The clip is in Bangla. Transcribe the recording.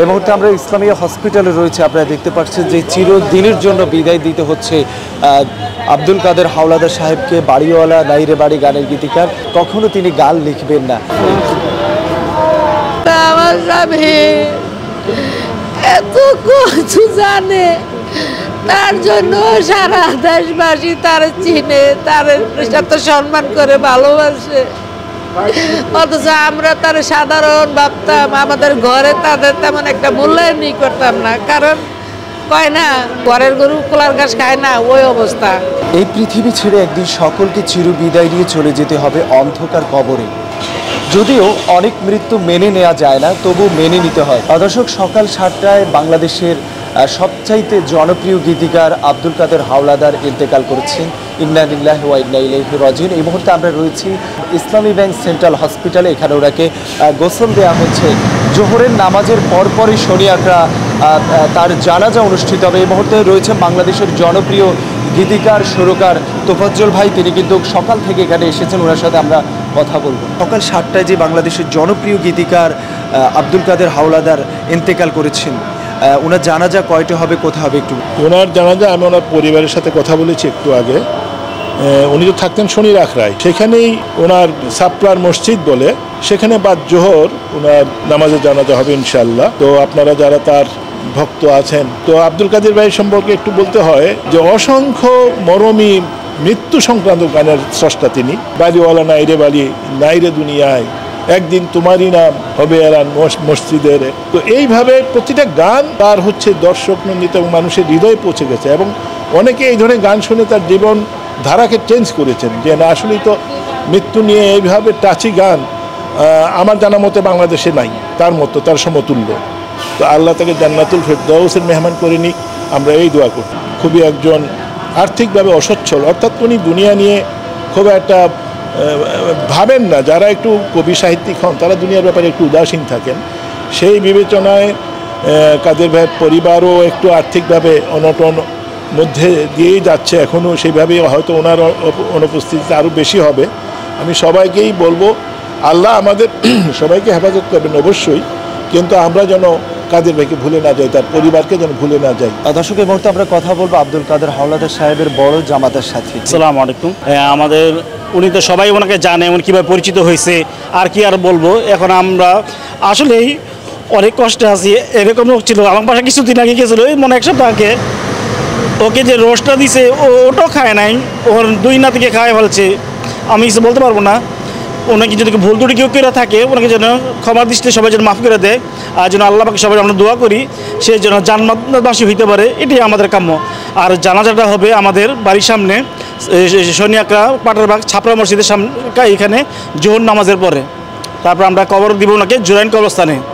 এই মুহূর্তে আমরা ইসলামিয়া হসপিটালে রয়েছে। আপনারা দেখতে পাচ্ছেন যে চিরদিনের জন্য বিদায় দিতে হচ্ছে আব্দুল কাদের হাওলাদার সাহেবকে। বাড়িওয়ালা নাইরে বাড়ি গানের গীতিকার, কখনো তিনি গান লিখবেন না। আমার স্বামী এত কিছু জানে, তার জন্য সারা দেশবাসী তার চিনে, তার সাথে সম্মান করে, ভালোবাসে। অথচ আমরা তার সাধারণ ভাবতাম, আমাদের ঘরে তাদের তেমন একটা মূল্যায়নই করতাম না। কারণ কয় না, ঘরের গরু কোলার ঘাস খায় না, ওই অবস্থা। এই পৃথিবী ছেড়ে একদিন সকলকে চির বিদায় নিয়ে চলে যেতে হবে অন্ধকার কবরে। যদিও অনেক মৃত্যু মেনে নেওয়া যায় না, তবু মেনে নিতে হয়। দর্শক, সকাল 7টায় বাংলাদেশের সবচাইতে জনপ্রিয় গীতিকার আব্দুল কাদের হাওলাদার ইন্তেকাল করেছেন। ইন্না লিল্লাহি ওয়া ইন্না ইলাইহি রাজিউন। এই মুহূর্তে আমরা রয়েছি ইসলামী ব্যাংক সেন্ট্রাল হসপিটালে। এখানে ওনাকে গোসল দেওয়া হচ্ছে। জোহরের নামাজের পরপরই শনিয়াকরা তার জানাজা অনুষ্ঠিত হবে। এই মুহূর্তে রয়েছে বাংলাদেশের জনপ্রিয় গীতিকার সুরকার তোফাজ্জল ভাই। তিনি কিন্তু সকাল থেকে এখানে এসেছেন, ওনার সাথে আমরা কথা বলবো। সকাল 7টায় যে বাংলাদেশের জনপ্রিয় গীতিকার আব্দুল কাদের হাওলাদার ইন্তেকাল করেছেন, ওনার জানাজা কয়টা হবে, কোথায় হবে একটু? ওনার জানাজা আমি ওনার পরিবারের সাথে কথা বলেছি একটু আগে। উনি তো থাকতেন শনির আখড়ায়, সেখানেই ওনার সাপলার মসজিদ বলে, সেখানে বাদ জোহর ওনার নামাজের জানাজা হবে ইনশাআল্লাহ। তো আপনারা যারা তার ভক্ত আছেন, তো আব্দুল কাদের ভাই সম্পর্কে একটু বলতে হয় যে অসংখ্য মরমী মৃত্যু সংক্রান্ত গানের স্রষ্টা তিনি। বাড়িওয়ালা নাইরে বাড়ি, নাইরে দুনিয়ায়, একদিন তোমারই নাম হবে এরান মসজিদের। তো এইভাবে প্রতিটা গান তার হচ্ছে দর্শক নন্দিত এবং মানুষের হৃদয়ে পৌঁছে গেছে। এবং অনেকে এই ধরনের গান শুনে তার জীবন ধারাকে চেঞ্জ করেছেন, যে না আসলেই তো মৃত্যু নিয়ে এইভাবে টাচি গান আমার জানা মতে বাংলাদেশে নাই তার মতো, তার সমতুল্য। তো আল্লাহ তাকে জান্নাতুল ফেরদাউসের মেহমান করে নিক, আমরা এই দোয়া করি। খুবই একজন আর্থিকভাবে অসচ্ছল, অর্থাৎ উনি দুনিয়া নিয়ে খুব একটা ভাবেন না। যারা একটু কবি সাহিত্যিক হন তারা দুনিয়ার ব্যাপারে একটু উদাসীন থাকেন। সেই বিবেচনায় কাদের ভাইয়ের পরিবারও একটু আর্থিকভাবে অনটন মধ্যে দিয়েই যাচ্ছে এখনও। সেইভাবেই হয়তো ওনার অনুপস্থিতিতে আরও বেশি হবে। আমি সবাইকেই বলবো, আল্লাহ আমাদের সবাইকে হেফাজত করবেন অবশ্যই, কিন্তু আমরা যেন কাদের ভাইকে ভুলে না যাই, তার পরিবারকে যেন ভুলে না যাই। দর্শক, এই মুহূর্তে আমরা কথা বলবো আব্দুল কাদের হাওলাদার সাহেবের বড় জামাতার সাথে। আসসালামু আলাইকুম। আমাদের উনি তো সবাই ওনাকে জানে, উনি কীভাবে পরিচিত হয়েছে আর কি আর বলবো। এখন আমরা আসলেই অনেক কষ্টে আছি। এরকম ছিল, আমার পাশে কিছুদিন আগে গেছিল, মনে এক সপ্তাহ আগে, ওকে যে রোস্টটা দিছে ওটাও খায় নাই, ওর 2 নাতিকে খায় ফেলছে। আমি কিছু বলতে পারবো না। ওনাকে যদি ভুল ত্রুটি কেউ করে থাকে, ওনাকে যেন ক্ষমার দৃষ্টিতে সবাই যেন মাফ করে দেয়, আর যেন আল্লাহ পাকে সবাই আমরা দোয়া করি সে যেন জান্নাতবাসী হইতে পারে, এটাই আমাদের কাম্য। আর জানাজাটা হবে আমাদের বাড়ির সামনে শনিয়াকড়া পাটারবাগ ছাপড়া মসজিদের সামনে, এখানে জোহর নামাজের পরে। তারপর আমরা কবর দিব ওনাকে জুরাইন কবরস্থানে।